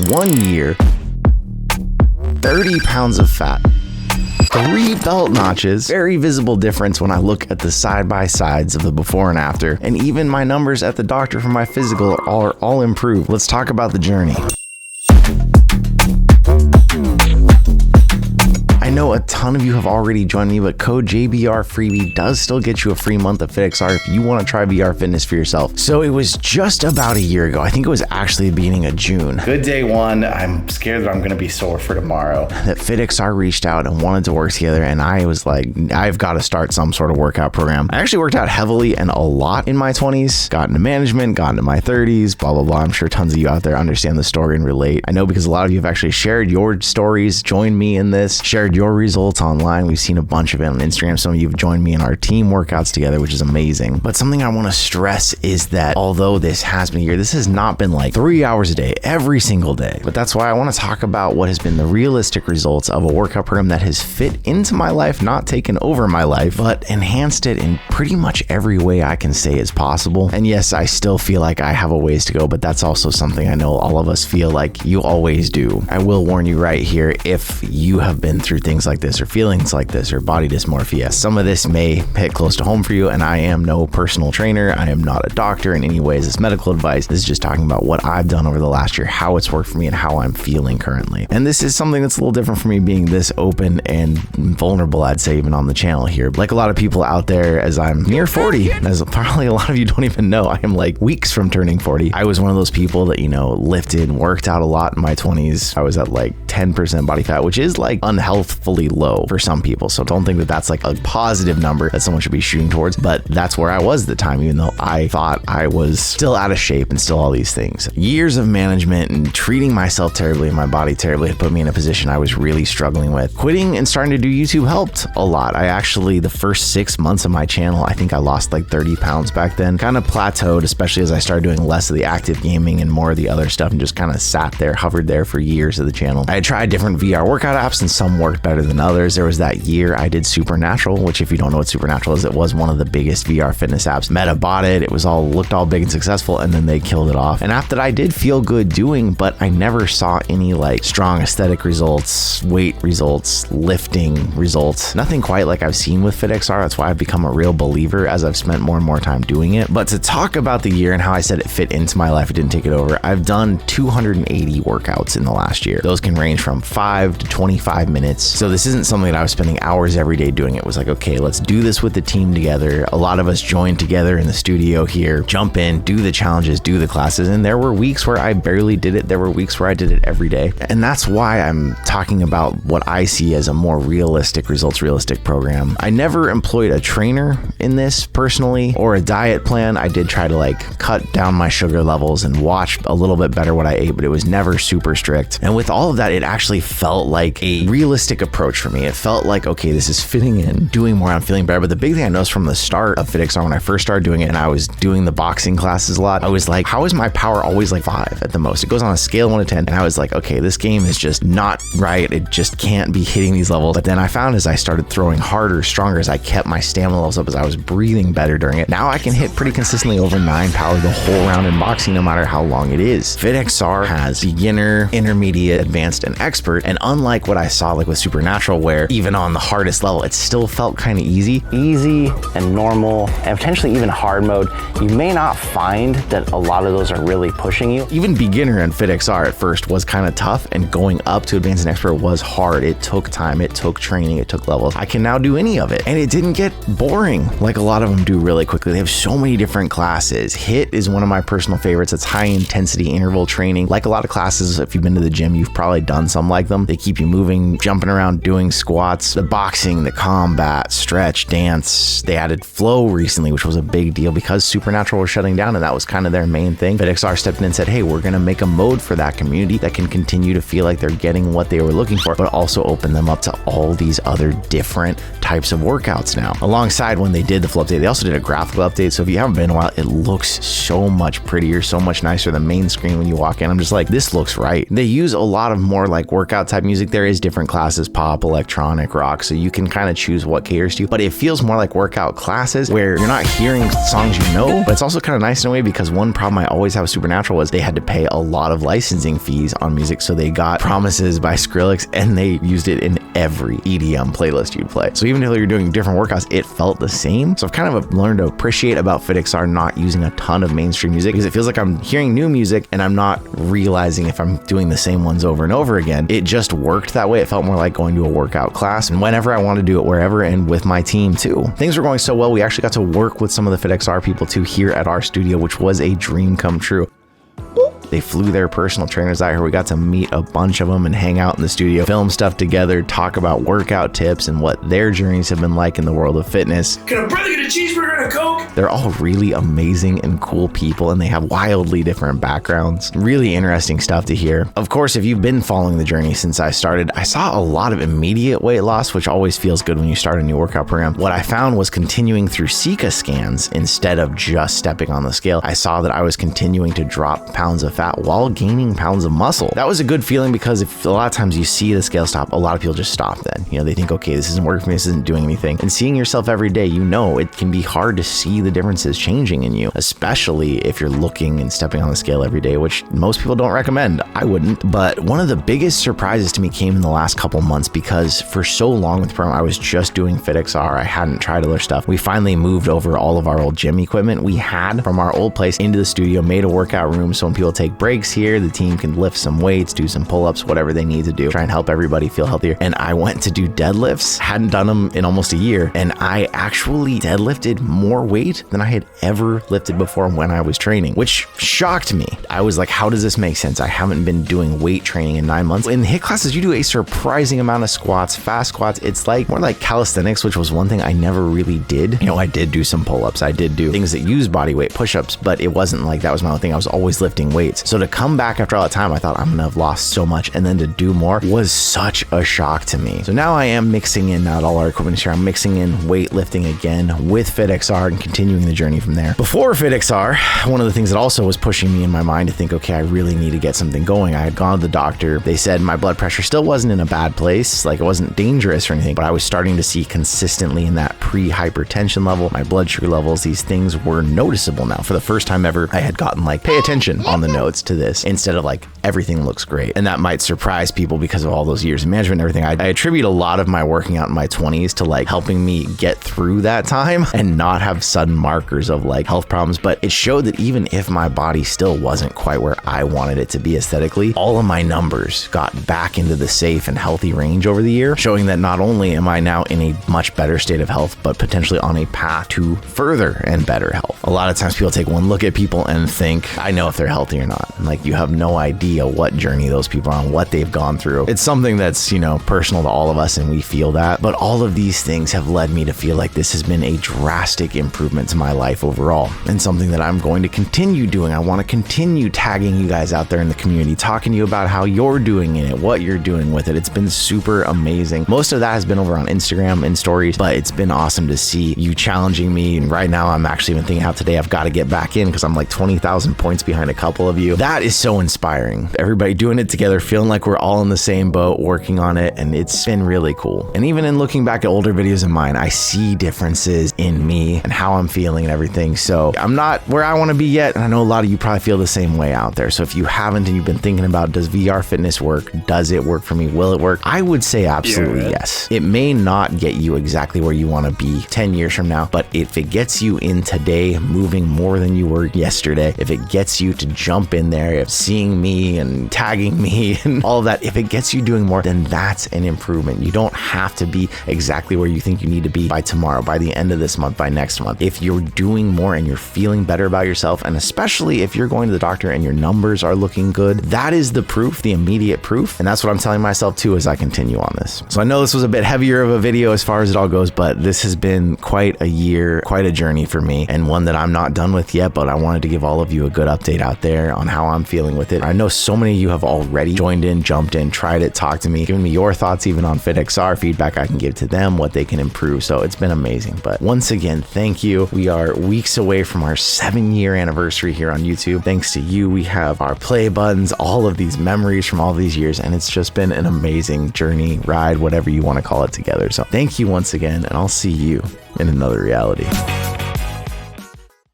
1 year, 30 pounds of fat, 3 belt notches, very visible difference when I look at the side-by-sides of the before and after, and even my numbers at the doctor for my physical are all improved. Let's talk about the journey. I know a ton of you have already joined me, but code JayBRFreebie does still get you a free month of FitXR if you want to try VR fitness for yourself. So it was just about a year ago. I think it was actually the beginning of June. Good day one. I'm scared that I'm going to be sore for tomorrow. That FitXR reached out and wanted to work together, and I was like, I've got to start some sort of workout program. I actually worked out heavily and a lot in my 20s, got into management, got into my 30s, blah, blah, blah. I'm sure tons of you out there understand the story and relate. I know because a lot of you have actually shared your stories, joined me in this, shared your results online. We've seen a bunch of it on Instagram. Some of you have joined me in our team workouts together, which is amazing. But something I want to stress is that although this has been a year, this has not been like 3 hours a day, every single day. But that's why I want to talk about what has been the realistic results of a workout program that has fit into my life, not taken over my life, but enhanced it in pretty much every way I can say is possible. And yes, I still feel like I have a ways to go, but that's also something I know all of us feel like you always do. I will warn you right here, if you have been through things like this or feelings like this or body dysmorphia, some of this may hit close to home for you. And I am no personal trainer. I am not a doctor in any ways. It's medical advice. This is just talking about what I've done over the last year, how it's worked for me and how I'm feeling currently. And this is something that's a little different for me being this open and vulnerable, I'd say, even on the channel here. Like a lot of people out there, as I'm near 40, as probably a lot of you don't even know, I am like weeks from turning 40. I was one of those people that, lifted, worked out a lot in my 20s. I was at like 10% body fat, which is like unhealthfully low for some people. So don't think that that's like a positive number that someone should be shooting towards, but that's where I was at the time, even though I thought I was still out of shape and still all these things. Years of management and treating myself terribly and my body terribly had put me in a position I was really struggling with. Quitting and starting to do YouTube helped a lot. I actually, the first 6 months of my channel, I think I lost like 30 pounds back then. Kind of plateaued, especially as I started doing less of the active gaming and more of the other stuff, and just kind of sat there, hovered there for years of the channel. I had tried different VR workout apps and some worked better than others. There was that year I did Supernatural, which if you don't know what Supernatural is, it was one of the biggest VR fitness apps. Meta bought it. It was looked all big and successful, and then they killed it off. An app that I did feel good doing, but I never saw any like strong aesthetic results, weight results, lifting results. Nothing quite like I've seen with FitXR. That's why I've become a real believer as I've spent more and more time doing it. But to talk about the year and how I said it fit into my life, it didn't take it over. I've done 280 workouts in the last year. Those can range from 5 to 25 minutes. So this isn't something that I was spending hours every day doing. It was like, okay, let's do this with the team together. A lot of us joined together in the studio here, jump in, do the challenges, do the classes. And there were weeks where I barely did it. There were weeks where I did it every day. And that's why I'm talking about what I see as a more realistic results, realistic program. I never employed a trainer in this personally or a diet plan. I did try to like cut down my sugar levels and watch a little bit better what I ate, but it was never super strict. And with all of that, it actually felt like a realistic approach for me. It felt like, okay, this is fitting in, doing more, I'm feeling better. But the big thing I noticed from the start of FitXR, when I first started doing it and I was doing the boxing classes a lot, I was like, how is my power always like 5 at the most? It goes on a scale of 1 to 10. And I was like, okay, this game is just not right. It just can't be hitting these levels. But then I found as I started throwing harder, stronger, as I kept my stamina levels up, as I was breathing better during it, now I can hit pretty consistently over 9 power the whole round in boxing, no matter how long it is. FitXR has beginner, intermediate, advanced, and expert. And unlike what I saw like with Supernatural, where even on the hardest level, it still felt kind of easy and normal and potentially even hard mode, you may not find that a lot of those are really pushing you. Even beginner and FitXR at first was kind of tough, and going up to advanced and expert was hard. It took time, it took training, it took levels. I can now do any of it, and it didn't get boring like a lot of them do really quickly. They have so many different classes. HIIT is one of my personal favorites. It's high intensity interval training. Like a lot of classes, if you've been to the gym, you've probably done some like them. They keep you moving, jumping around, doing squats. The boxing, the combat, stretch, dance. They added flow recently, which was a big deal because Supernatural was shutting down, and that was kind of their main thing. FitXR stepped in and said, hey, we're going to make a mode for that community that can continue to feel like they're getting what they were looking for, but also open them up to all these other different types of workouts now. Alongside when they did the flow update, they also did a graphical update. So if you haven't been in a while, it looks so much prettier, so much nicer. The main screen when you walk in, I'm just like, this looks right. They use a lot of more more like workout type music. There is different classes, pop, electronic, rock, so you can kind of choose what caters to you, but it feels more like workout classes where you're not hearing songs you know, but it's also kind of nice in a way because one problem I always have with Supernatural was they had to pay a lot of licensing fees on music, so they got Promises by Skrillex and they used it in every EDM playlist you'd play. So even if you're doing different workouts, it felt the same. So I've kind of learned to appreciate about FitXR not using a ton of mainstream music because it feels like I'm hearing new music and I'm not realizing if I'm doing the same ones over and over again. It just worked that way. It felt more like going to a workout class, and whenever I want to do it, wherever, and with my team too. Things were going so well, we actually got to work with some of the FitXR people too here at our studio, which was a dream come true. They flew their personal trainers out here. We got to meet a bunch of them and hang out in the studio, film stuff together, talk about workout tips and what their journeys have been like in the world of fitness. Can a brother get a cheeseburger and a Coke? They're all really amazing and cool people, and they have wildly different backgrounds. Really interesting stuff to hear. Of course, if you've been following the journey since I started, I saw a lot of immediate weight loss, which always feels good when you start a new workout program. What I found was continuing through Sika scans instead of just stepping on the scale. I saw that I was continuing to drop pounds of fat while gaining pounds of muscle. That was a good feeling because if a lot of times you see the scale stop, a lot of people just stop then. You know, they think, okay, this isn't working for me, this isn't doing anything. And seeing yourself every day, you know, it can be hard to see the differences changing in you, especially if you're looking and stepping on the scale every day, which most people don't recommend. I wouldn't. But one of the biggest surprises to me came in the last couple months because for so long with the program, I was just doing FitXR. I hadn't tried other stuff. We finally moved over all of our old gym equipment we had from our old place into the studio, made a workout room so when people take breaks here, the team can lift some weights, do some pull-ups, whatever they need to do, try and help everybody feel healthier. And I went to do deadlifts, hadn't done them in almost a year, and I actually deadlifted more weight than I had ever lifted before when I was training, which shocked me. I was like, how does this make sense? I haven't been doing weight training in 9 months. In HIIT classes, you do a surprising amount of squats, fast squats. It's like more like calisthenics, which was one thing I never really did. You know, I did do some pull-ups. I did do things that use body weight, push-ups, but it wasn't like that was my own thing. I was always lifting weights. So to come back after all that time, I thought I'm gonna have lost so much, and then to do more was such a shock to me. So now I am mixing in, not all our equipment is here, I'm mixing in weightlifting again with FitXR and continuing the journey from there. Before FitXR, one of the things that also was pushing me in my mind to think, okay, I really need to get something going. I had gone to the doctor. They said my blood pressure still wasn't in a bad place, like it wasn't dangerous or anything, but I was starting to see consistently in that pre-hypertension level, my blood sugar levels, these things were noticeable now. For the first time ever, I had gotten like, pay attention on the notes to this instead of like, everything looks great. And that might surprise people because of all those years of management and everything. I attribute a lot of my working out in my 20s to like helping me get through that time and not have sudden markers of like health problems. But it showed that even if my body still wasn't quite where I wanted it to be aesthetically, all of my numbers got back into the safe and healthy range over the year, showing that not only am I now in a much better state of health, but potentially on a path to further and better health. A lot of times people take one look at people and think, I know if they're healthy or not. And like, you have no idea what journey those people are on, what they've gone through. It's something that's, you know, personal to all of us and we feel that. But all of these things have led me to feel like this has been a drastic improvement to my life overall and something that I'm going to continue doing. I want to continue tagging you guys out there in the community, talking to you about how you're doing in it, what you're doing with it. It's been super amazing. Most of that has been over on Instagram and stories, but it's been awesome to see you challenging me. And right now I'm actually even thinking how today I've got to get back in because I'm like 20,000 points behind a couple of you. That is so inspiring. Everybody doing it together, feeling like we're all in the same boat, working on it, and it's been really cool. And even in looking back at older videos of mine, I see differences in me and how I'm feeling and everything. So I'm not where I want to be yet, and I know a lot of you probably feel the same way out there. So if you haven't and you've been thinking about, does VR fitness work? Does it work for me? Will it work? I would say absolutely yes. It may not get you exactly where you want to be 10 years from now, but if it gets you in today, moving more than you were yesterday, if it gets you to jump in there, if seeing me and tagging me and all of that, if it gets you doing more, then that's an improvement. You don't have to be exactly where you think you need to be by tomorrow, by the end of this month, by next month. If you're doing more and you're feeling better about yourself, and especially if you're going to the doctor and your numbers are looking good, that is the proof, the immediate proof. And that's what I'm telling myself too as I continue on this. So I know this was a bit heavier of a video as far as it all goes, but this has been quite a year, quite a journey for me, and one that I'm not done with yet, but I wanted to give all of you a good update out there on on how I'm feeling with it. I know so many of you have already joined in, jumped in, tried it, talked to me, given me your thoughts even on FitXR, feedback I can give to them, what they can improve. So it's been amazing. But once again, thank you. We are weeks away from our 7-year anniversary here on YouTube. Thanks to you, we have our play buttons, all of these memories from all these years, and it's just been an amazing journey, ride, whatever you want to call it together. So thank you once again, and I'll see you in another reality.